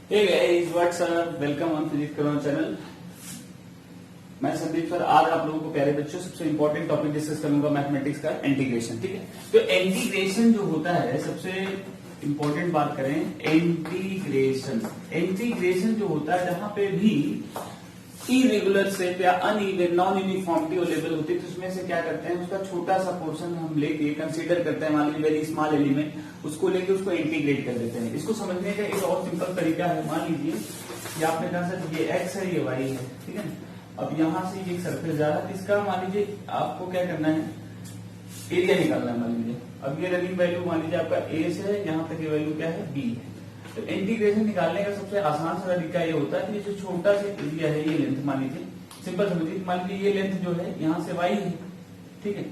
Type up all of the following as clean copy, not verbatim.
Hey guys, what's up? Welcome on physics करो channel. मैं Sandeep sir आज आप लोगों को प्यारे बच्चों सबसे इंपॉर्टेंट टॉपिक डिस्कस करूंगा मैथमेटिक्स का इंटीग्रेशन। ठीक है, तो इंटीग्रेशन जो होता है सबसे इंपॉर्टेंट बात करें इंटीग्रेशन जो होता है जहां पे भी इरेगुलर शेप या अनइवन नॉन यूनिफॉर्मिटी अवेलेबल होती है तो उसमें से क्या करते हैं उसका छोटा सा पोर्शन हम लेके कंसीडर करते हैं, मान लीजिए वेरी स्मॉल एलिमेंट, उसको लेके उसको इंटीग्रेट कर देते हैं। इसको समझने का एक और सिंपल तरीका है, मान लीजिए ये आपने कहा सर ये एक्स है ये वाई है, ठीक है। अब यहां से ये सरफेस जा रहा है, इसका मान लीजिए आपको क्या करना है, एरिया निकालना है। मान लीजिए अब ये रनिंग वैल्यू मान लीजिए आपका ए से है, यहाँ तक ये वैल्यू क्या है बी है। तो इंटीग्रेशन निकालने का सबसे आसान सा तरीका ये होता है कि जो छोटा सा एरिया है ये लेंथ मान लीजिए, सिंपल समझिए, मान लीजिए ये लेंथ जो है यहाँ से वाई है, ठीक है,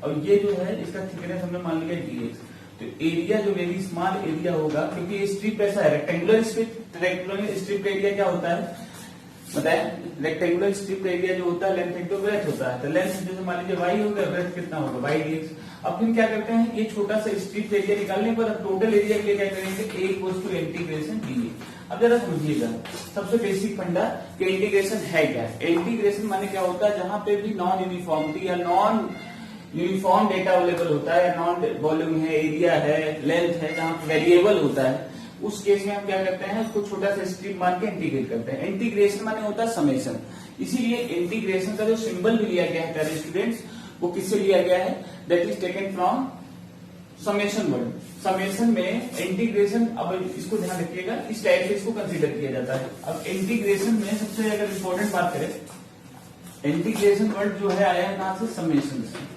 और ये जो है इसका थिकनेस हमने मान लिया dx। तो एरिया जो वेरी स्मॉल एरिया होगा, क्योंकि ये स्ट्रिप ऐसा है रेक्टेंगुलर स्ट्रिप का एरिया क्या होता है बताए, रेक्टेंगुलर स्ट्रिप एरिया जो होता है लेंथ इंटू ब्रेथ होता है। तो लेंथ जैसे मान लीजिए वाई होगा, ब्रेथ कितना होगा वाई dx। अब फिर क्या करते हैं, ये छोटा सा स्ट्रिप एरिया निकालने पर टोटल एरिया के लिए क्या करेंगे, a equals to integration dA। अब जरा समझिएगा सबसे बेसिक फंडा कि इंटीग्रेशन है क्या है। इंटीग्रेशन माने क्या होता है, जहां पे भी नॉन यूनिफॉर्मिटी या नॉन यूनिफॉर्म डेटा अवेलेबल होता है, नॉन वॉल्यूम है, एरिया है, लेंथ है, जहां वेरिएबल होता है, उस केस में हम क्या करते हैं उसको छोटा सा स्ट्रिप मान के इंटीग्रेट करते हैं। इंटीग्रेशन माने होता है समेशन। इसीलिए इंटीग्रेशन का जो सिंबल भी लिया गया है प्यारे स्टूडेंट्स, वो किससे लिया गया है, that is taken from summation word. Summation में इंटीग्रेशन, अब इसको ध्यान रखिएगा, इस टाइप से इसको कंसीडर किया जाता है। अब इंटीग्रेशन में सबसे अगर इंपॉर्टेंट बात करें, इंटीग्रेशन वर्ड जो है आया है कहां से, समेशन से।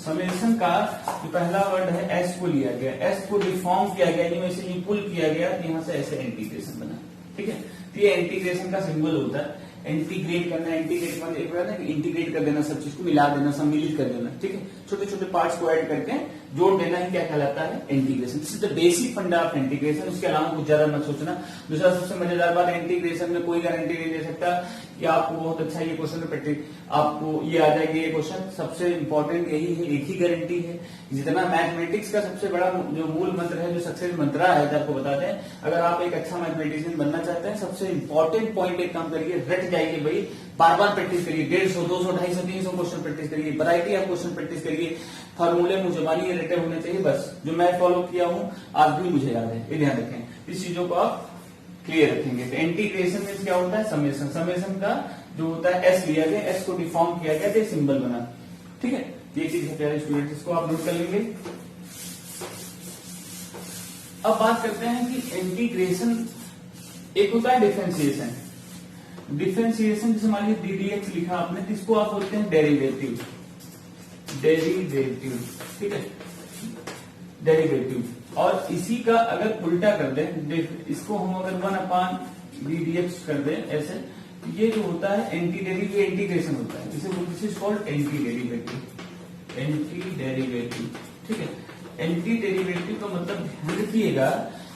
समेशन का जो पहला वर्ड है एस को लिया गया, एस को रिफॉर्म किया गया, यानी वैसे ही पुल किया गया, यहां से ऐसे इंटीग्रेशन बना, ठीक है। तो ये इंटीग्रेशन का सिंबल होता है। इंटीग्रेट करना, इंटीग्रेट मतलब एक बार ना इंटीग्रेट कर देना, सब चीज को मिला देना, सम्मिलित कर देना, ठीक है, छोटे छोटे पार्ट्स को ऐड करके जोड़ देना ही क्या कहलाता है, integration. This is the basic फंडा ऑफ इंटीग्रेशन। उसके अलावा कुछ ज्यादा मत सोचना। दूसरा सबसे मजेदार बात, इंटीग्रेशन में कोई गारंटी नहीं दे सकता कि आपको बहुत अच्छा ये क्वेश्चन प्रैक्टिस आपको ये आ जाएगी ये क्वेश्चन। सबसे इंपॉर्टेंट यही है, एक ही गारंटी है। जितना मैथमेटिक्स का सबसे बड़ा जो मूल मंत्र है, जो सक्सेस मंत्र है, आपको बताते हैं, अगर आप एक अच्छा मैथमेटिशियन बनना चाहते हैं, सबसे इंपॉर्टेंट पॉइंट एक काम करिए, रट जाइए भाई, बार बार प्रैक्टिस करिए, 150, 200, 250, 300 क्वेश्चन प्रैक्टिस करिए, वैरायटी ऑफ क्वेश्चन प्रैक्टिस करिए, फार्मूले मुझे मानिए रटे होने चाहिए। बस जो मैं फॉलो किया हूं आज भी मुझे याद है, ये ध्यान रखें, इस चीजों को आप क्लियर रखेंगे। तो इंटीग्रेशन में क्या होता है, समेशन। समेशन का जो होता है एस लिया गया, एस को डिफॉर्म किया गया, तो सिंबल बना, ठीक है। ये चीज है प्यारे स्टूडेंट, इसको आप नोट कर लेंगे। अब बात करते हैं कि इंटीग्रेशन एक होता है डिफरेंशिएशन। डिफरेंशिएशन जैसे मान लीजिए ddx लिखा आपने, तो इसको आप बोलते हैं डेरिवेटिव, ठीक है, डेरिवेटिव। और इसी का अगर उल्टा कर दें, इसको हम अगर 1/ddx कर दें ऐसे, तो ये जो होता है एंटी डेरिवेटिव, इंटीग्रेशन होता है, this is called anti derivative, ठीक है। एंटी डेरिवेटिव का मतलब ध्यान रखिएगा,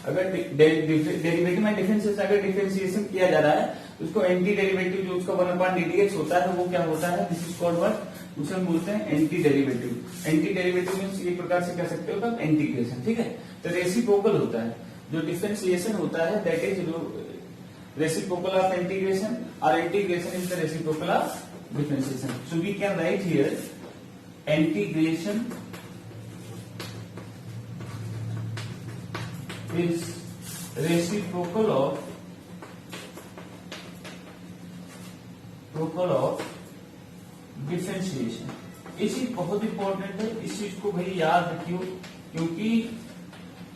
अगर डेरिवेटिव में डिफरेंशिएशन, अगर डिफरेंशिएशन किया जा रहा है उसको एंटी डेरिवेटिव जो उसका 1/ddx होता है वो क्या होता है, दिस इज कॉल्ड व्हाट, उसे हम बोलते हैं anti derivative. Anti derivative means एक प्रकार से कह सकते हो इंटीग्रेशन, ठीक है। तो रेसिप्रोकल होता है, जो डिफरेंशिएशन होता है that is reciprocal of integration, और integration is the reciprocal of differentiation. So we can write here integration is reciprocal of differentiation. ये चीज बहुत इंपॉर्टेंट है, इस चीज को भाई याद रखियो, क्योंकि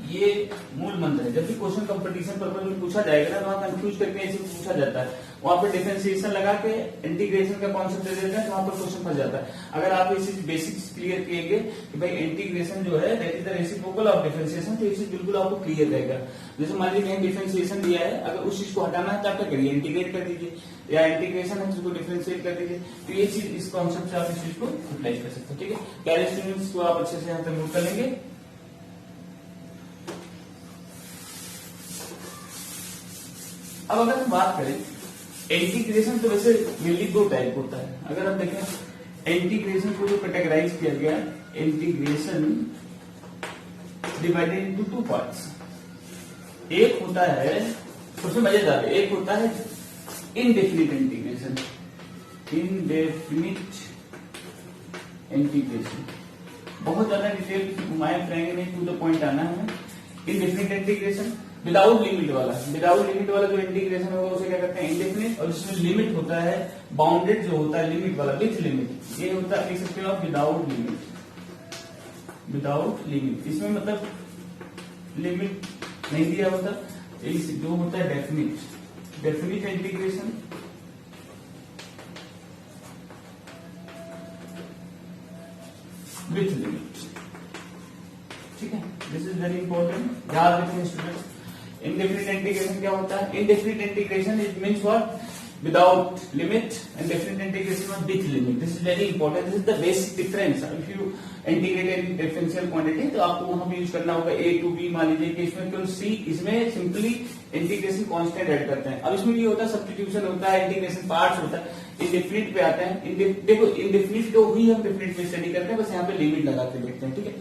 ये मूल मंत्र है। जब भी क्वेश्चन कंपटीशन पर्पज में पूछा जाएगा ना, वहां कंफ्यूज करके ऐसे पूछा जाता है, वहां पे डिफरेंशिएशन लगा के इंटीग्रेशन का कॉन्सेप्ट दे देते हैं, तो वहां पर क्वेश्चन फंस जाता है। अगर आप ये चीज बेसिक्स क्लियर किएंगे कि भाई इंटीग्रेशन जो है that is the reciprocal of differentiation, तो ये चीज बिल्कुल आपको क्लियर रहेगा। जैसे मान लीजिए कहीं डिफरेंशिएशन दिया है, अगर उस चीज को हटाना है तो आप क्या करिए, इंटीग्रेट कर दीजिए, या इंटीग्रेशन है उसको डिफरेंशिएट कर दीजिए। तो ये चीज, इस कॉन्सेप्ट से आप इस चीज को अप्लाई कर सकते हो, ठीक है। प्यारे स्टूडेंट्स को आप अच्छे से यहाँ तक नोट कर लेंगे। अब अगर हम बात करें इंटीग्रेशन, तो वैसे मेनली दो टाइप होता है। अगर हम देखें इंटीग्रेशन को जो कैटेगराइज किया गया, integration divided into two parts, एक होता है सबसे मजेदार, एक होता है इनडेफिनिट इंटीग्रेशन, इनडेफिनिट इंटीग्रेशन बहुत ज्यादा डिटेल घुमाए फिराएंगे नहीं, टू द पॉइंट आना है। इनडेफिनिट इंटीग्रेशन विदाउट लिमिट वाला, विदाउट लिमिट वाला जो इंटीग्रेशन होगा उसे क्या कहते हैं इंडेफिनिट, और इसमें लिमिट होता है बाउंडेड जो होता है लिमिट वाला, विथ लिमिट। ये होता है लिख सकते हो आप विदाउट लिमिट, विदाउट लिमिट। इसमें मतलब लिमिट नहीं दिया होता, जो होता है definite, definite integration with limit. ठीक है, दिस इज वेरी इंपॉर्टेंट, याद रखिए स्टूडेंट्स। इनडेफिनिट इंटीग्रेशन क्या होता है? Indefinite integration it means what? Without limit, and definite integration with limit. This is very important, this is the basic difference. If you integrate any differential quantity तो आपको वहां पे use करना होगा a to b। मान लीजिए कि इसमें केवल c, इसमें सिंपली इंटीग्रेशन कांस्टेंट ऐड करते हैं। अब इसमें ये होता है सब्स्टिट्यूशन होता है, इंटीग्रेशन पार्ट्स होता है। इंडेफिनिट पे आते हैं, देखो इंडेफिनिट को ही हम डेफिनिट में स्टडी करते हैं, बस यहाँ पे लिमिट लगा के देखते हैं। ठीक है,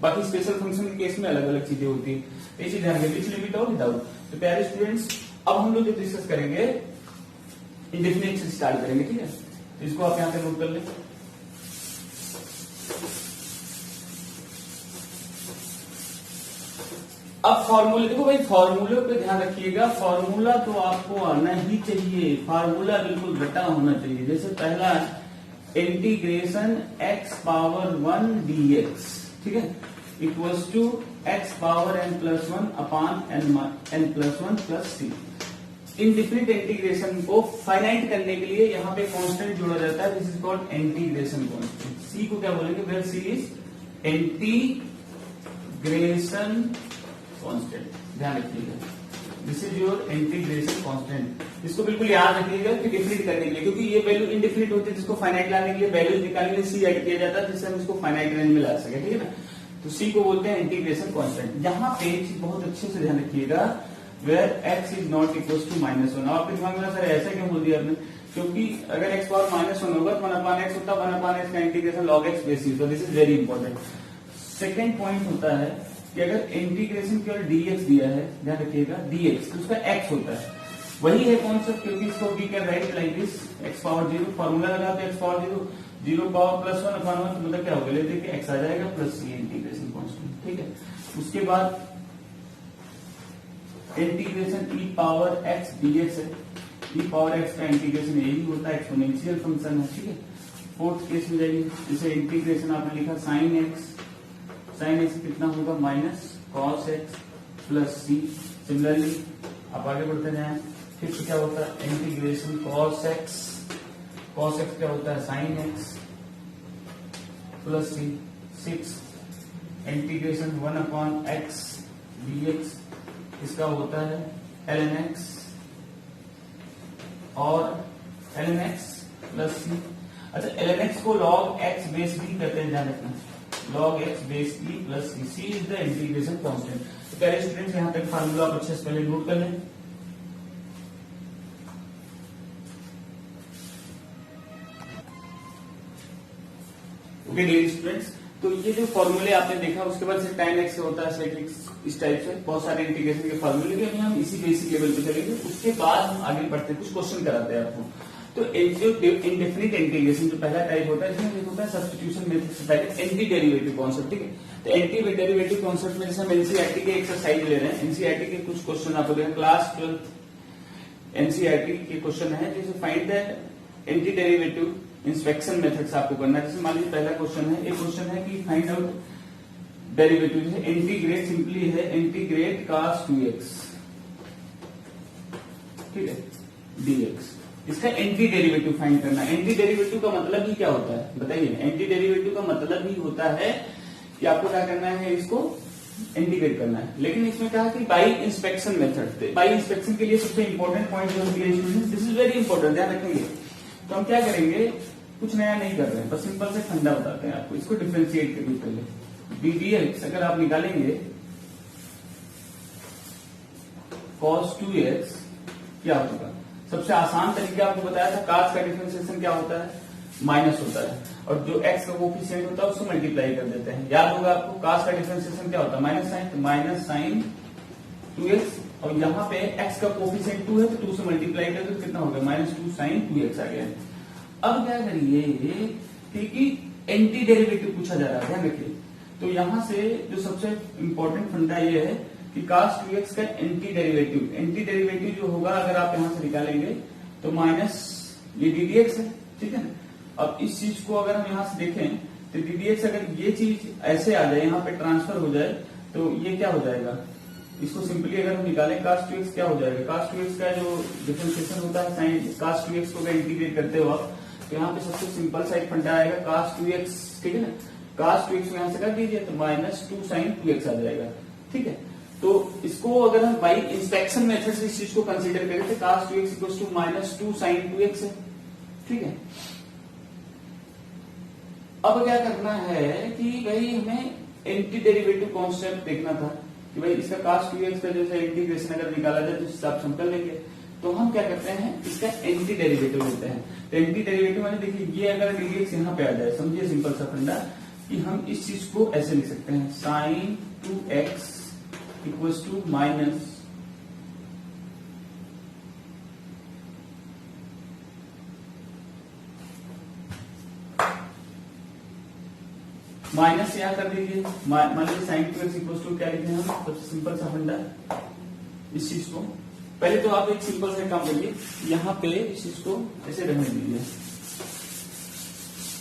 बाकी स्पेशल फंक्शन के केस में अलग अलग चीजें होती है, ये चीज ध्यान रखिए, विथ लिमिट और विदाउट। तो प्यारे स्टूडेंट्स अब हम लोग जो डिस्कस करेंगे इंडेफिनिट से स्टार्ट करेंगे। ठीक है, तो इसको आप यहाँ पे नोट कर लें। अब फॉर्मूले देखो भाई, फॉर्मूले पे ध्यान रखिएगा, फॉर्मूला तो आपको आना ही चाहिए, फॉर्मूला बिल्कुल रटा होना चाहिए। जैसे पहला इंटीग्रेशन x पावर 1 dx, ठीक है, equals to x power n+1 upon n+1 plus c। Indefinite integration को फाइनाइट करने के लिए यहाँ पे कांस्टेंट जोड़ा जाता है, this is called integration constant. c को क्या बोलेंगे? Where c is integration constant, ध्यान रखिएगा, this is your integration constant. इसको बिल्कुल याद रखिएगा कि डिफिनिट करने के लिए, क्योंकि ये वैल्यू इनडिफिनिट होती है, जिसको फाइनाइट लाने के लिए वैल्यूज निकालने के लिए सी ऐड किया जाता है, जिससे हम इसको फाइनाइट रेंज में ला सके। ठीक है ना, तो सी को बोलते हैं इंटीग्रेशन कांस्टेंट। यहाँ पे बहुत अच्छे से ध्यान रखिएगा, where x is not equal to -1। आपके दिमाग में सर ऐसा क्यों बोल दिया आपने? क्योंकि अगर x पावर -1 होगा तो 1/x होता, 1/x का इंटीग्रेशन log x बेसिस, तो this is very important. Second point होता है कि अगर इंटीग्रेशन केवल dx दिया है, ध्यान रखिएगा dx, तो उसका x होता है, वही है कॉन्सेप्ट, क्योंकि इसको we can write like this, x power 0, formula लगा तो x पावर 0 पावर +1 अपान 1, तो मतलब क्या होगा, लेते कि x आ जाएगा प्लस c इंटीग्रेशन कांस्टेंट। ठीक है, उसके बाद integration e power x dx है, e पावर x का इंटीग्रेशन यही होता है, एक्सपोनेंशियल फंक्शन है। ठीक है, फोर्थ केस में जाइए, जैसे इंटीग्रेशन आपने लिखा sin x कितना होगा? Minus cos x plus c। Similarly आप आगे बढ़ते जाए, फिर क्या होता है इंटीग्रेशन cos x क्या होता है? sin x plus c। 6 integration 1/x dx, इसका होता है ln x और ln x प्लस c। अच्छा, ln x को log x बेस b कहते हैं, ध्यान रखना, log x base b plus c। c is the integration constant. तो पहले स्टूडेंट्स यहाँ तक फार्मूला आप अच्छे से पहले नोट कर लें। ओके डियर स्टूडेंट्स, तो ये जो फॉर्मूले आपने देखा, उसके बाद से tan x होता है sec x, इस टाइप से बहुत सारे इंटीग्रेशन के फॉर्मूले भी हम इसी बेसिक लेवल पे चलेंगे। उसके बाद हम आगे बढ़ते हैं, कुछ क्वेश्चन कराते हैं आपको। तो जो इंडेफिनिट इंटीग्रेशन जो पहला टाइप होता है, इसमें होता है सब्स्टिट्यूशन मेथड से पहले एंटी डेरिवेटिव कॉन्सेप्ट। ठीक है, तो एंटी डेरिवेटिव कॉन्सेप्ट में जैसे हम एनसीईआरटी के एक्सरसाइज ले रहे हैं, एनसीईआरटी के कुछ क्वेश्चन आपको देखें, क्लास 12 एनसीईआरटी के क्वेश्चन है, जैसे find the anti derivative inspection method से आपको करना है। जैसे मान लीजिए पहला क्वेश्चन है, एक क्वेश्चन है कि फाइंड आउट डेरिवेटिव, जैसे इंटीग्रेट सिंपली है इंटीग्रेट cos 2x, ठीक है, dx, इसका एंटी डेरिवेटिव फाइंड करना है। एंटी डेरिवेटिव का मतलब ही क्या होता है बताइए? एंटी डेरिवेटिव का मतलब ही होता है कि आपको क्या करना है, इसको इंटीग्रेट करना है। लेकिन इसमें कहा कि by inspection method, by inspection के लिए सबसे इंपॉर्टेंट पॉइंट जो होती है, दिस इज वेरी इंपॉर्टेंट, ध्यान रखेंगे। तो हम क्या करेंगे, कुछ नया नहीं कर रहे हैं, बस सिंपल से फंडा बताते हैं आपको। इसको डिफरेंशिएट करिए पहले, dx अगर आप निकालेंगे cos 2x क्या होगा? सबसे आसान तरीका आपको बताया था, cos का डिफरेंशिएशन क्या होता है? माइनस होता है, और जो x का कोफिशिएंट होता है उसको मल्टीप्लाई कर देते हैं। याद होगा आपको, cos का डिफरेंशिएशन क्या होता है? माइनस साइन, तो माइनस साइन 2x, और यहाँ पे x का कोफिशिएंट 2 है तो 2 से मल्टीप्लाई करें तो कितना हो गया -2 sin 2x आ गया। अब क्या करिए कि एंटी डेरिवेटिव पूछा जा रहा है, ध्यान रखिए। तो यहां से जो सबसे इंपॉर्टेंट फंडा ये है कि cos 2x का एंटी डेरिवेटिव जो होगा अगर आप यहां से निकालेंगे तो माइनस ये ddx है, ठीक है ना। अब इस चीज को अगर हम यहां से देखें तो ddx अगर ये चीज ऐसे आ जाए, यहाँ पे ट्रांसफर हो जाए तो ये क्या हो जाएगा, इसको सिंपली अगर हम निकालें cos 2x क्या हो जाएगा, cos 2x का जो डिफरेंशिएशन होता है साइन cos 2x को अगर इंटीग्रेट करते हो आप तो यहाँ पे सबसे सिंपल सा एक फंडा आएगा cos 2x, ठीक है ना। cos 2x को यहाँ से कर दीजिए तो -2 sin 2x आ जाएगा, ठीक है। तो इसको अगर हम बाई इंस्पेक्शन मेथड से इस चीज को कंसीडर करें तो cos 2x -2 sin 2x है, ठीक है। अब क्या करना है कि भाई हमें एंटी डेरिवेटिव कॉन्सेप्ट देखना था कि भाई इसका cos 2x का जैसे इंटीग्रेशन अगर निकाला जाए तो हिसाब से हम कर लेंगे। तो हम क्या करते हैं, इसका एंटी डेरिवेटिव लेते हैं। तो एंटी डेरिवेटिव मैंने देखिए ये अगर ddx यहाँ पे आ जाए, समझिए सिंपल सा फंडा कि हम इस चीज को ऐसे लिख सकते हैं sin 2x equals to minus यहाँ कर दीजिए, मान लीजिए sin 2x इक्वल्स टू क्या लिखते हैं हम, सबसे सिंपल सा फंडा इस चीज को पहले तो आप एक सिंपल से काम करिए, यहाँ पे इस चीज को ऐसे रहने दीजिए,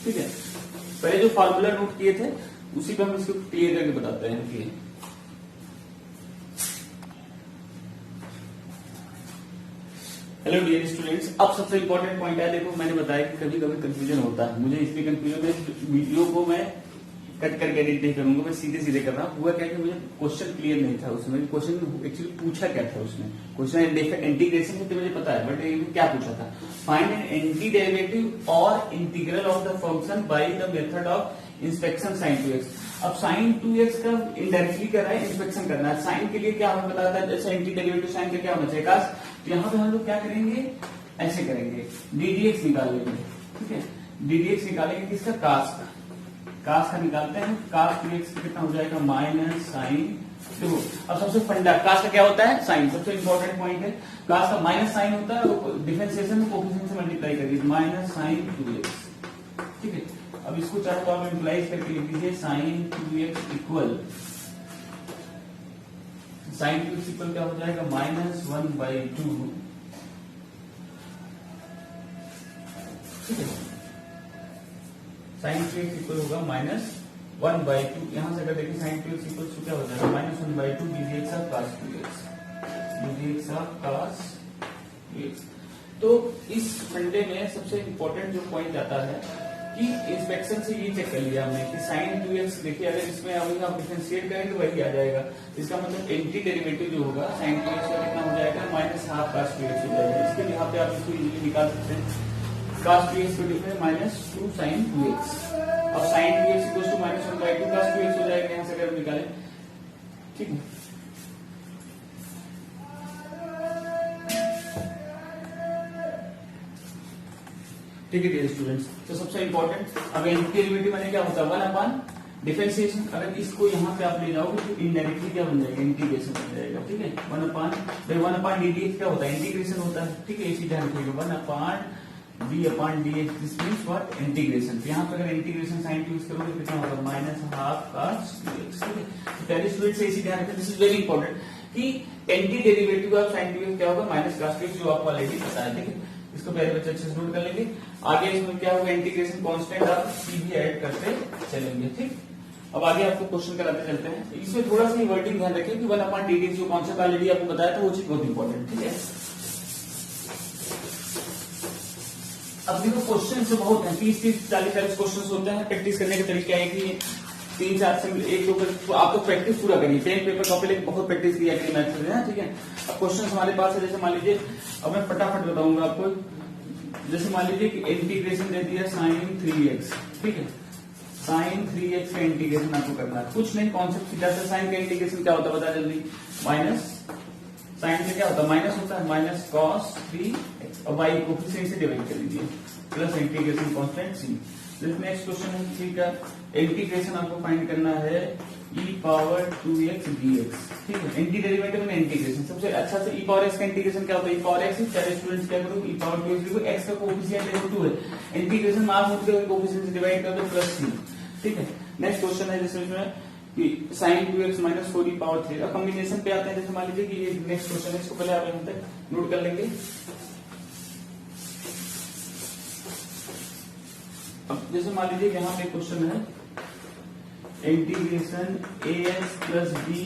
ठीक है। पहले जो फार्मूला नोट किए थे उसी पे हम इसको क्लियर करके बताते हैं कि हेलो डियर स्टूडेंट्स, अब सबसे इंपॉर्टेंट पॉइंट है, देखो मैंने बताया कि कभी कभी कंफ्यूजन होता है, मुझे इसलिए कंफ्यूजन में वीडियो को मैं कट करके एडिट नहीं करूंगा, मैं सीधे सीधे कर रहा हूँ। हुआ क्या कि मुझे क्वेश्चन क्लियर नहीं था उसमें, क्वेश्चन एक्चुअली पूछा क्या था उसमें, क्वेश्चन इंटीग्रेशन से तो मुझे पता है, बट क्या पूछा था, फाइंड एन एंटी डेरिवेटिव और integral of the function by the method of inspection sin 2x। अब sin 2x का इनडायरेक्टली कर रहा है, इंस्पेक्शन करना है। साइन के लिए क्या हमें पता था, जैसे एंटी डेरिवेटिव साइन का क्या होना चाहिए cos, तो यहाँ पे हम लोग क्या करेंगे, ऐसे करेंगे ddx निकाल लेंगे, ठीक है। ddx निकालेंगे किसका, cos का निकालते हैं, cos 2x कितना हो जाएगा माइनस साइन। देखो अब सबसे फंडा cos का क्या होता है, साइन, सबसे इंपॉर्टेंट पॉइंट है। cos का माइनस साइन होता है, डिफरेंशिएशन में कोफिशिएंट से मल्टीप्लाई करिए, माइनस साइन 2x, ठीक है। अब इसको चाहे तो आप इम्प्लाइज करके लिख दीजिए sin 2x equal sin 2x equal क्या हो जाएगा -1/2, ठीक है। sin 2x इक्वल होगा -1/2, यहां से अगर देखिए sin 2x इक्वल टू क्या हो जाएगा -1/2 ddx of cos 2x, ddx of cos 2x। तो इस फंडे में सबसे इंपॉर्टेंट जो पॉइंट आता है कि इंस्पेक्शन से ये चेक कर लिया हमने कि sin 2x देखिए अगर इसमें अभी हम डिफरेंशिएट करेंगे वही आ जाएगा, इसका मतलब एंटी डेरिवेटिव जो होगा sin 2x का कितना हो जाएगा -12 cos 2x हो जाएगा। इसके लिए यहाँ पे आप इसको इजीली निकाल सकते हैं, cos 2x को लिखते हैं -2 sin 2x, और sin 2x equal to -1/2 cos 2x हो जाएगा, यहाँ से अगर हम निकालें, ठीक है। ठीक है डियर स्टूडेंट्स, तो सबसे इंपॉर्टेंट अब एंटी डेरिवेटिव मैंने क्या होता है 1/, डिफरेंशिएशन अगर इसको यहाँ पे आप ले जाओगे तो इनडायरेक्टली क्या बन जाएगा, इंटीग्रेशन बन जाएगा, ठीक है। 1/1 ddx क्या होता है, इंटीग्रेशन होता है, ठीक है। इसी ध्यान रखिएगा 1/d/dx, this means what, integration. तो यहाँ पे अगर इंटीग्रेशन sin 2x करोगे तो कितना होगा -12 cos 2x, ठीक है। तो पहले स्टूडेंट से इसी ध्यान रखें, दिस इज वेरी इंपॉर्टेंट कि anti derivative of sin 2x क्या होगा, -cos 2x, जो आपको ऑलरेडी पता है, ठीक है। इसको पहले बच्चे अच्छे से नोट कर लेंगे। आगे इसमें क्या होगा, इंटीग्रेशन कांस्टेंट आप सीधे ऐड करते चलेंगे, ठीक। अब आगे आपको क्वेश्चन कराते चलते हैं। इसमें थोड़ा सा वर्डिंग ध्यान रखें कि 1/ddx जो कॉन्सेप्ट ऑलरेडी आपको बताया था वो चीज बहुत इंपॉर्टेंट, ठीक है। अब देखो क्वेश्चन से बहुत है, 30-40 क्वेश्चन होते हैं। प्रैक्टिस करने का तरीका है कि 3-4 से 1-2 तो आपको प्रैक्टिस पूरा करिए, पेन पेपर कॉपी लेकर बहुत प्रैक्टिस किया करिए मैथ्स में, ठीक है। अब क्वेश्चन हमारे पास है, जैसे मान लीजिए, अब मैं फटाफट बताऊंगा आपको, जैसे मान लीजिए कि इंटीग्रेशन दे दिया sin 3x, ठीक है। sin 3x का इंटीग्रेशन आपको करना है, कुछ नहीं, कॉन्सेप्ट सीधा सा। साइन का इंटीग्रेशन क्या होता है बता जल्दी, माइनस साइन से क्या होता है, माइनस होता है, माइनस cos 3x, और y कोफिशिएंट से डिवाइड कर लीजिए, plus integration constant c। Next question है, ठीक है, इंटीग्रेशन आपको फाइंड करना है e पावर 2x dx, ठीक है। एंटी डेरिवेटिव में इंटीग्रेशन सबसे अच्छा से e पावर x का इंटीग्रेशन क्या होता है, e पावर x सारे स्टूडेंट्स क्या करो, e पावर 2x लिखो, x का कोएफिशिएंट देखो 2 है, इंटीग्रेशन मार्क मूव के कोएफिशिएंट से डिवाइड कर दो प्लस 3, ठीक है। नेक्स्ट क्वेश्चन है जैसे इसमें कि sin 2x minus 4 e power 3, अब कॉम्बिनेशन पे आते हैं। जैसे मान लीजिए कि ये नेक्स्ट क्वेश्चन है, इसको पहले आप यहां तक नोट कर लेंगे। अब जैसे मान लीजिए कि यहाँ पे क्वेश्चन है इंटीग्रेशन ax प्लस बी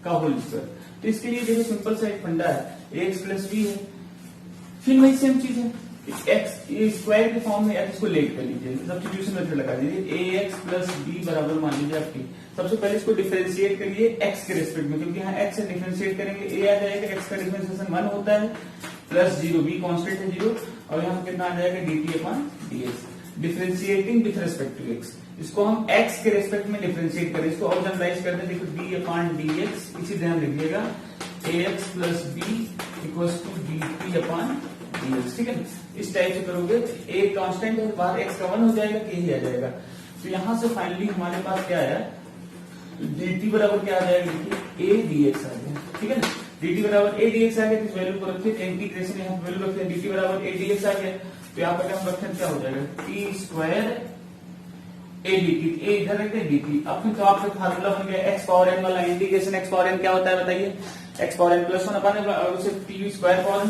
का होल स्क्वायर, तो इसके लिए देखो सिंपल सा एक फंडा है, ax प्लस बी है, फिर वही सेम चीज है, x ये स्क्वायर के फॉर्म में आप इसको लेट कर लीजिए, सब्स्टिट्यूशन मेथड लगा दीजिए, ax प्लस बी बराबर मान लीजिए आपकी, सबसे पहले इसको डिफरेंशिएट करिए x के रेस्पेक्ट में, क्योंकि यहाँ x से डिफरेंशिएट करेंगे a आ जाएगा, x का डिफरेंशिएशन 1 होता है, प्लस 0 b कांस्टेंट है 0, और यहाँ कितना आ जाएगा dt upon dx, differentiating with respect to x, इसको हम x के रेस्पेक्ट में डिफरेंशिएट करें, इसको और जनरलाइज कर दें, देखो d अपॉन dx, इसी ध्यान रखिएगा, ax plus b equals to dt upon dx, ठीक है। इस टाइप से करोगे a कांस्टेंट है, बाहर x का 1 हो जाएगा, k ही आ जाएगा, तो यहां से फाइनली हमारे पास क्या आया, dt बराबर क्या आ जाएगा, देखिए a dx आ गया, ठीक है ना, dt बराबर a dx आ गया, इस वैल्यू को रखिए, इंटीग्रेशन यहाँ वैल्यू रखते हैं, dt बराबर a dx आ गया, तो यहाँ पर हम रखते हैं क्या हो जाएगा, t square a dt, a इधर रखते हैं dt, अब फिर तो आपका फार्मूला बन गया x पावर n वाला, इंटीग्रेशन x पावर n क्या होता है बताइए, x पावर n प्लस 1 अपन उसे t square power n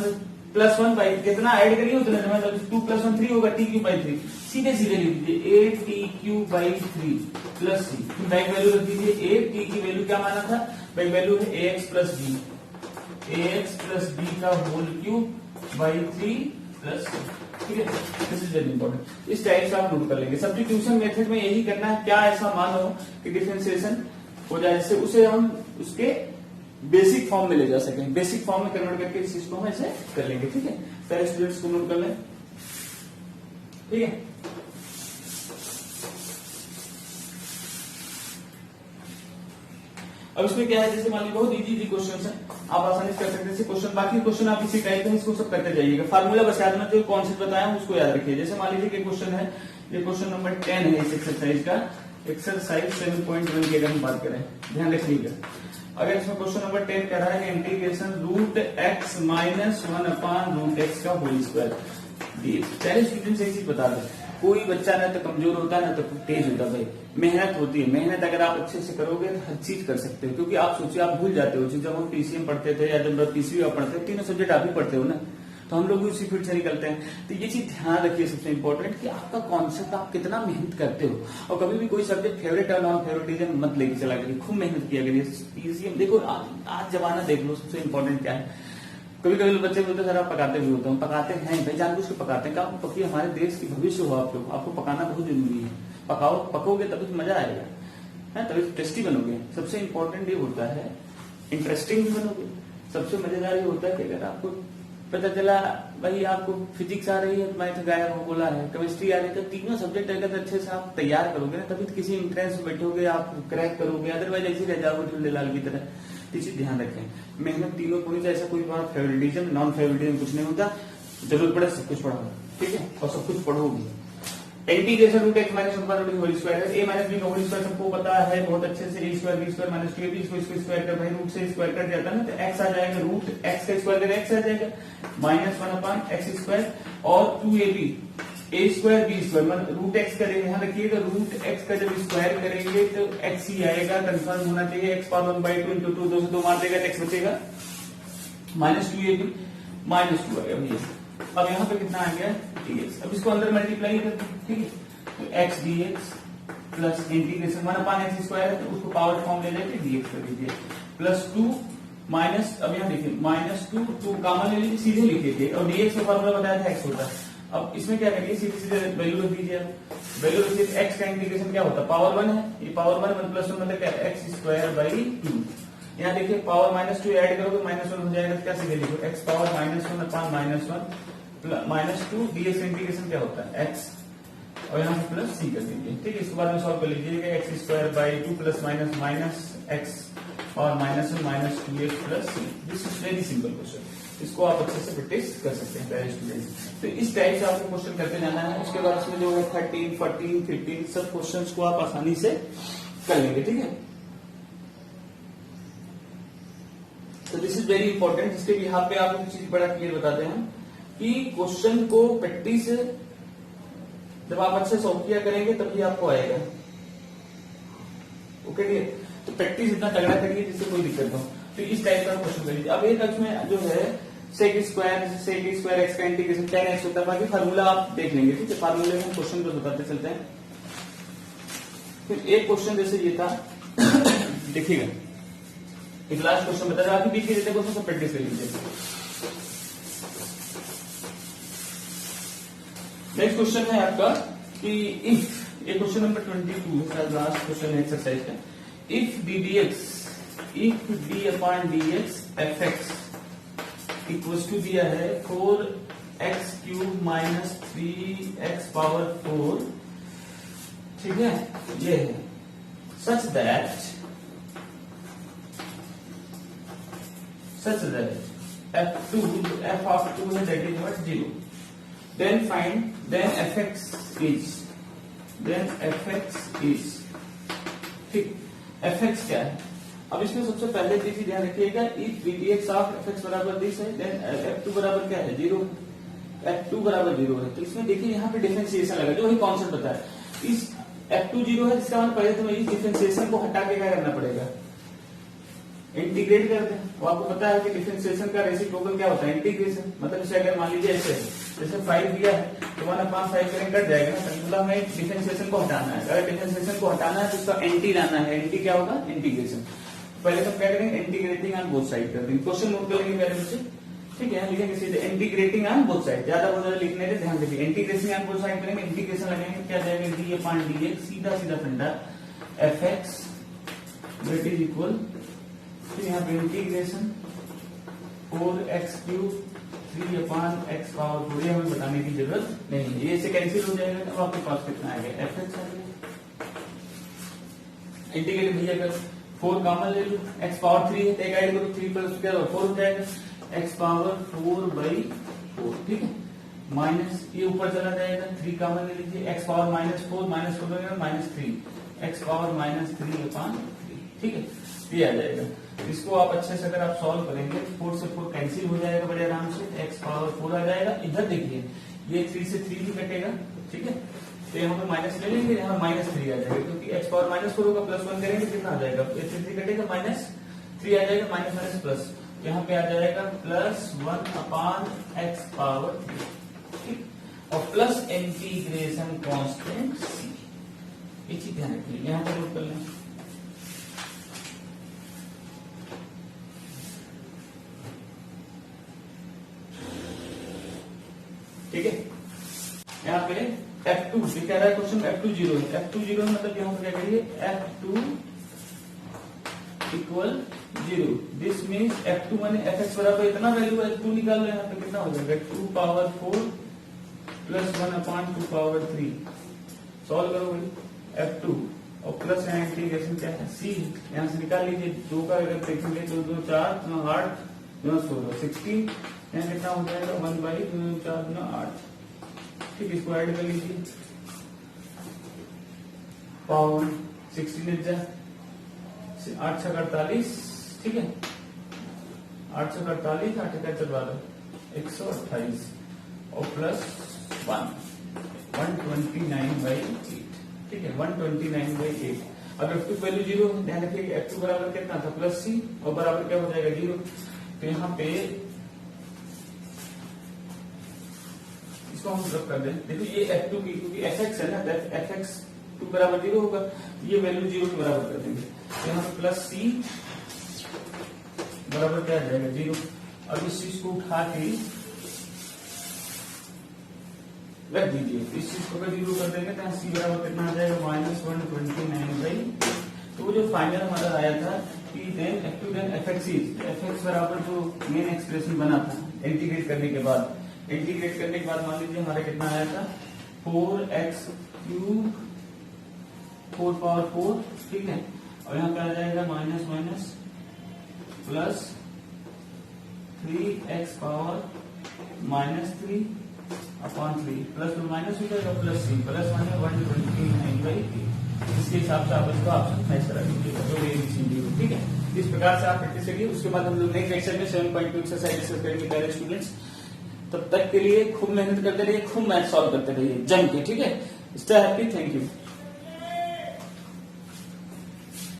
plus 1 by कितना ऐड करिए उतना, मतलब 2 प्लस 1 3 होगा, t क्यू बाई 3, सीधे सीधे लिख दीजिए a t cube by 3 plus c, फिर बैक वैल्यू रख दीजिए, a t की वैल्यू क्या माना था, बैक वैल्यू है ax प्लस b का whole cube by 3 plus c, ठीक है। दिस इज वेरी इंपॉर्टेंट, इस टाइप से आप नोट कर लेंगे। सब्स्टिट्यूशन मेथड में यही करना है, क्या ऐसा मान हो कि डिफरेंशिएशन हो जाए, जिससे उसे हम उसके बेसिक फॉर्म में ले जा सकें, बेसिक फॉर्म में कन्वर्ट करके इस चीज को हम ऐसे कर लेंगे, ठीक है। सारे स्टूडेंट्स को नोट कर लें, ठीक है। अब इसमें क्या है, जैसे मान लीजिए बहुत इजी क्वेश्चन है, आप आसानी से कर सकते हैं क्वेश्चन, बाकी क्वेश्चन आप इसी टाइप है, इसको सब करते जाइएगा, फार्मूला बस याद रखना, जो कॉन्सेप्ट बताया हूं उसको याद रखिए। जैसे मान लीजिए कि क्वेश्चन है, ये क्वेश्चन नंबर 10 है इस एक्सरसाइज का, एक्सरसाइज 7.1 की अगर हम बात करें, ध्यान रखिएगा। अगर इसमें क्वेश्चन नंबर 10 कह रहा है कि integration root x minus 1 upon root x का होल स्क्वायर dx, पहले स्टूडेंट एक चीज बता दें, कोई बच्चा ना तो कमजोर होता है ना तो तेज होता है, भाई मेहनत होती है, मेहनत अगर आप अच्छे से करोगे तो हर चीज कर सकते हो, क्योंकि आप सोचिए आप भूल जाते हो, जब हम पीसीएम पढ़ते थे या जब पीसीयू पढ़ते थे, तीनों सब्जेक्ट आप ही पढ़ते हो ना, तो हम लोग भी उसी फील्ड से निकलते हैं, तो ये चीज ध्यान रखिए सबसे इंपॉर्टेंट कि आपका कॉन्सेप्ट आप कितना मेहनत करते हो, और कभी भी कोई सब्जेक्ट फेवरेट और नॉन फेवरेटिज्म मत लेके चला करिए, खूब मेहनत किया करिए। पीसीएम देखो आज जमाना देख लो, सबसे इंपॉर्टेंट क्या है, कभी कभी बच्चे बोलते हैं सर आप पकाते भी होते हैं, पकाते हैं भाई, जानबूझ के पकाते हैं, क्या पकी, हमारे देश की भविष्य हो आप लोग, आपको पकाना बहुत जरूरी है, पकोगे तभी तो मजा आएगा, है तभी तो टेस्टी बनोगे। सबसे इंपॉर्टेंट ये होता है इंटरेस्टिंग भी बनोगे, सबसे मजेदार ये होता है कि अगर आपको पता चला भाई आपको फिजिक्स आ रही है, मैथ गायब हो बोला है, केमिस्ट्री आ रही है, तो तीनों सब्जेक्ट अगर अच्छे से आप तैयार करोगे ना, तभी तो किसी एंट्रेंस में बैठोगे, आप क्रैक करोगे, अदरवाइज ऐसे रह जाओगे ढूंढे लाल की तरह। इसी ध्यान रखें, मेहनत तीनों पूरी, ऐसा कोई बात फेवरेटिज्म नॉन फेवरेटिज्म कुछ नहीं होता, जरूरत पड़े सब कुछ पढ़ो, ठीक है, और सब कुछ पढ़ोगे। Integration root x minus 1 root whole square है, a माइनस b का होल स्क्वायर सबको पता है बहुत अच्छे से, a square b square minus 2ab, इसको स्क्वायर कर भाई, रूट से स्क्वायर कर जाता है ना, तो x आ जाएगा, रूट x का स्क्वायर कर x आ जाएगा माइनस 1 अपॉन x स्क्वायर, और 2ab a square b square root x करेंगे, यहाँ रखिएगा रूट x का जब स्क्वायर करेंगे तो x ही आएगा, कंफर्म होना चाहिए, x पावर 1/2 इंटू 2, 2 से 2 मार देगा, x बचेगा माइनस 2ab माइनस 2 आएगा भैया। अब यहाँ पे कितना आ गया dx, अब इसको अंदर मल्टीप्लाई करते हैं, ठीक है, तो x dx plus integration 1 upon x square है, तो उसको पावर फॉर्म ले लेके dx कर दीजिए, प्लस 2 माइनस, अब यहाँ देखिए माइनस 2 कॉमन ले लीजिए, सीधे लिखिए, और dx का फॉर्मूला बताया था x होता है। अब इसमें क्या करिए, सीधे सीधे वैल्यू रख दीजिए, वैल्यू रखिए, x का इंटीग्रेशन क्या होता है, पावर 1 है, ये पावर 1 प्लस 1 मतलब क्या है, x स्क्वायर बाई 2, यहाँ देखिए पावर माइनस 2 ऐड करोगे माइनस 1 हो जाएगा, तो क्या सीधे लिखो x power minus 1 upon minus 1 minus 2 dx integration क्या होता है x, और यहाँ पे प्लस c कर दीजिए, ठीक है। इसके बाद में सॉल्व कर लीजिएगा, x square by 2 plus minus minus x और minus 1 minus 2x plus c, this is very simple question, इसको आप अच्छे से प्रैक्टिस कर सकते हैं पहले स्टूडेंट। तो इस टाइप से आपको क्वेश्चन करते जाना है, उसके बाद इसमें जो है 13, 14, 15 सब क्वेश्चंस को आप आसानी से कर लेंगे, ठीक है। तो दिस इज वेरी इंपॉर्टेंट। इसके यहाँ पे आप एक चीज बड़ा क्लियर बताते हैं कि क्वेश्चन को प्रैक्टिस जब आप अच्छे सॉल्व किया करेंगे तभी आपको आएगा। ओके, तो प्रैक्टिस इतना तगड़ा करिए जिससे कोई दिक्कत हो। तो इस टाइप का क्वेश्चन करिए। अब एक में जो है सेक स्क्वायर एक्स का इंटीग्रेशन tan x होता है, बाकी फार्मूला आप देख लेंगे, ठीक है। फार्मूले में क्वेश्चन को बताते चलते हैं। फिर एक क्वेश्चन जैसे ये था देखिएगा, एक लास्ट क्वेश्चन बता रहा है, बीच के देते क्वेश्चन को प्रैक्टिस कर लीजिए। नेक्स्ट क्वेश्चन है आपका कि इफ, ये क्वेश्चन नंबर 22 है, लास्ट क्वेश्चन है एक्सरसाइज का। If D upon D X F X equal to दिया है 4x³ माइनस 3x पावर 4, ठीक है, ये है सच दैट f of 2 है that is what 0, then fx is ठीक। fx क्या है? अब इसमें सबसे पहले चीज ध्यान रखिएगा, इफ dx ऑफ fx बराबर दिस है, देन f2 बराबर क्या है 0, f2 बराबर 0 है। तो इसमें देखिए यहाँ पे डिफरेंशिएशन लगा, जो वही कॉन्सेप्ट बताया। इस f2 0 है, इसका मतलब पहले तुम्हें इस डिफरेंशिएशन को हटा के क्या करना पड़ेगा, इंटीग्रेट कर दें। वो आपको पता है कि डिफरेंशिएशन का रेसिप्रोकल क्या होता है, इंटीग्रेशन। मतलब इसे अगर मान लीजिए ऐसे जैसे 5 दिया है तो 1/5 करें कट जाएगा ना, मतलब हमें डिफरेंशिएशन को हटाना है। अगर डिफरेंशिएशन को हटाना है तो इसका एंटी लाना है। एंटी क्या होगा, इंटीग्रेशन। पहले तो क्या करेंगे, इंटीग्रेटिंग ऑन बोथ साइड कर देंगे। क्वेश्चन नोट कर लेंगे मेरे बच्चे, ठीक है। लिखेंगे सीधे इंटीग्रेटिंग ऑन बोथ साइड, ज्यादा बहुत ज्यादा लिखने के ध्यान रखिए। इंटीग्रेशन ऑन बोथ साइड करेंगे, इंटीग्रेशन लगाएंगे, क्या जाएगा डी अपॉन dx, सीधा सीधा फंडा fx दैट इज इक्वल, फिर यहाँ पे इंटीग्रेशन 4x³ 3/x पावर 4, ये हमें बताने की जरूरत नहीं है, ये से कैंसिल हो जाएगा। तो आपके पास कितना आएगा, fx आ गया। इंटीग्रेट भैया कर 4 कॉमन ले लो, x पावर 3 है, एक ऐड करो, 3 प्लस क्या 4 हो जाएगा, x पावर 4/4, ठीक है। माइनस ये ऊपर चला जाएगा, 3 कॉमन ले लीजिए, x पावर -4 -3, x पावर -3/3, ठीक है, ये आ जाएगा। इसको आप अच्छे से अगर आप सॉल्व करेंगे, 4 से 4 कैंसिल हो जाएगा बड़े आराम से, x पावर 4 आ जाएगा। इधर देखिए ये 3 से 3 भी कटेगा, ठीक है। तो यहाँ पे माइनस ले लेंगे, यहाँ -3 आ जाएगा, क्योंकि x पावर -4 होगा, +1 करेंगे कितना आ जाएगा, 3 कटेगा, -3 आ जाएगा, माइनस प्लस, यहाँ पे आ जाएगा +1/x पावर 3, ठीक। और प्लस इंटीग्रेशन कांस्टेंट c, ये चीज ध्यान रखिए, यहाँ पे नोट कर लें। ठीक है, यहाँ पे f2 कह रहा है क्वेश्चन, f2 0 है, f2 0 है, मतलब यहाँ पे क्या करिए, f2 equal 0, this means f2 माने fx बराबर इतना वैल्यू है, f2 निकाल लो, यहाँ पे कितना हो जाएगा 2 पावर 4 प्लस 1/2 पावर 3, सॉल्व करो भाई f2 और प्लस यहाँ इंटीग्रेशन क्या है c, यहाँ से निकाल लीजिए, 2 का अगर देखेंगे 2 2 4 9 8 9 16 16, यहाँ कितना हो जाएगा 1/2 4 9 8, ठीक। इसको ऐड कर लीजिए, पावर 16 8 6 48, ठीक है, 8 6 48 8 1 14 128 और प्लस 129/8, ठीक है, 129/8। अब f2 वैल्यू 0 है, ध्यान रखिए f2 बराबर कितना था, +c, और बराबर क्या हो जाएगा 0। तो यहाँ पे इसको हम रब कर दें, देखो ये f2 की, क्योंकि fx है ना, fx 2 बराबर 0 होगा, ये वैल्यू 0 के बराबर कर देंगे। तो यहाँ पे +c बराबर क्या आ जाएगा 0। अब इस चीज को उठा के रख दीजिए, इस चीज को अगर 0 कर देंगे तो c बराबर कितना आ जाएगा -129/। तो वो जो फाइनल हमारा आया था कि देन f2 देन fx बराबर जो मेन एक्सप्रेशन बना था इंटीग्रेट करने के बाद, मान लीजिए हमारा कितना आया था 4x³ 4 पावर 4, ठीक है, और यहाँ पे आ जाएगा minus plus 3x power -3/3, plus minus हो जाएगा, प्लस c, प्लस माइनस 129/8, इसके हिसाब से आप इसका ऑप्शन मैच करा दीजिएगा जो ABCD हो, ठीक है। इस प्रकार से आप प्रैक्टिस करिए। उसके बाद हम लोग नेक्स्ट लेक्चर में 7.2 एक्सरसाइज डिस्कस करेंगे प्यारे स्टूडेंट्स। तब तक के लिए खूब मेहनत करते रहिए, खूब मैथ सॉल्व करते रहिए जम के, ठीक है। Stay happy, thank you.